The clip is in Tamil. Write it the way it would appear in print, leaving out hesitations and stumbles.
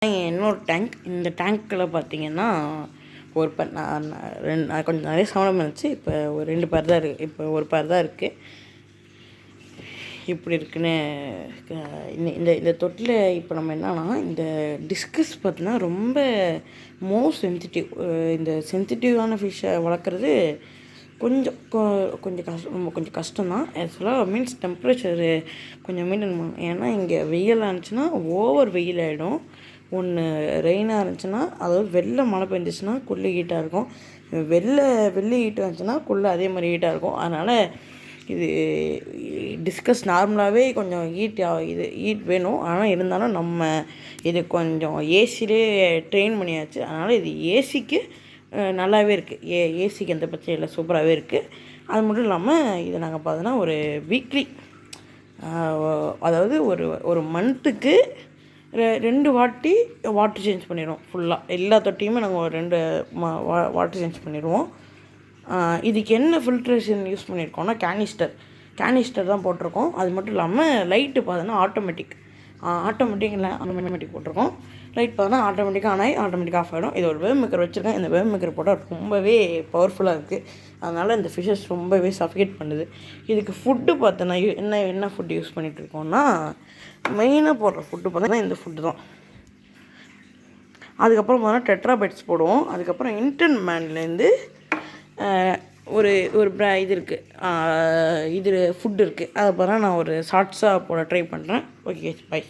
இன்னொரு டேங்க். இந்த டேங்க்கில் பார்த்தீங்கன்னா ஒரு பேர் நான் கொஞ்சம் நிறைய சவனம் இருந்துச்சு. இப்போ ஒரு 2 பேர் தான் இருக்குது. இப்போ ஒரு பேர் தான் இருக்குது. இப்படி இருக்குன்னு இந்த இந்த தொட்டில் இப்போ நம்ம என்னன்னா இந்த டிஸ்கஸ் பார்த்தீங்கன்னா ரொம்ப சென்சிட்டிவ். இந்த சென்சிட்டிவான ஃபிஷ்ஷை வளர்க்குறது கொஞ்சம் கொஞ்சம் கஷ்டம்தான். ஆக்சுவலாக மீன்ஸ் டெம்பரேச்சரு கொஞ்சம் மெயின்டைன் பண்ணணும். ஏன்னா இங்கே வெயிலாக இருந்துச்சுன்னா ஓவர் வெயில் ஆகிடும். ஒன்று ரெயினாக இருந்துச்சுன்னா, அதாவது வெளில மழை பெஞ்சிச்சுன்னா குள்ளே ஹீட்டாக இருக்கும். வெளில ஹீட்டாக இருந்துச்சுன்னா குள்ளே அதே மாதிரி ஹீட்டாக இருக்கும். அதனால் இது டிஸ்கஸ் நார்மலாகவே கொஞ்சம் ஹீட் வேணும். ஆனால் இருந்தாலும் நம்ம இது கொஞ்சம் ஏசிலே ட்ரெயின் பண்ணியாச்சு. அதனால் இது ஏசிக்கு நல்லாவே இருக்குது. ஏசிக்கு எந்த பிரச்சனையும் இல்லை, சூப்பராகவே இருக்குது. அது மட்டும் இல்லாமல் இதை நாங்கள் பார்த்தோன்னா ஒரு வீக்லி, அதாவது ஒரு மந்த்துக்கு 2 வாட்டி வாட்டர் சேஞ்ச் பண்ணிடுவோம். ஃபுல்லாக எல்லா தொட்டியுமே நாங்கள் ஒரு 2 வாட்டர் சேஞ்ச் பண்ணிடுவோம். இதுக்கு என்ன ஃபில்ட்ரேஷன் யூஸ் பண்ணியிருக்கோம்னா கேனிஸ்டர் தான் போட்டிருக்கோம். அது மட்டும் இல்லாமல் லைட்டு பார்த்தோன்னா ஆட்டோமேட்டிக் போட்டிருக்கோம். லைட் பார்த்தோன்னா ஆட்டோமேட்டிக்காக ஆன் ஆகி ஆட்டோமேட்டிக்காக ஆஃப் ஆகிடும். இது ஒரு வேவ் மேக்கர் வச்சுருக்கேன். இந்த வேவ் மேக்கர் போட்டால் ரொம்பவே பவர்ஃபுல்லாக இருக்குது. அதனால் இந்த ஃபிஷ்ஷஸ் ரொம்பவே சஃபிகேட் பண்ணுது. இதுக்கு ஃபுட்டு பார்த்தோன்னா என்ன ஃபுட்டு யூஸ் பண்ணிகிட்டு இருக்கோம்னா, மெயினாக போடுற ஃபுட்டு பார்த்தோன்னா இந்த ஃபுட்டு தான். அதுக்கப்புறம் பார்த்தோன்னா டெட்ராபைட்ஸ் போடுவோம். அதுக்கப்புறம் இன்டர்ன் மேன்லேருந்து ஒரு இது இருக்குது, இது ஃபுட் இருக்குது. அதை பார்த்தா நான் ஒரு ஷார்ட்ஸாக போட ட்ரை பண்ணுறேன். Okay, by.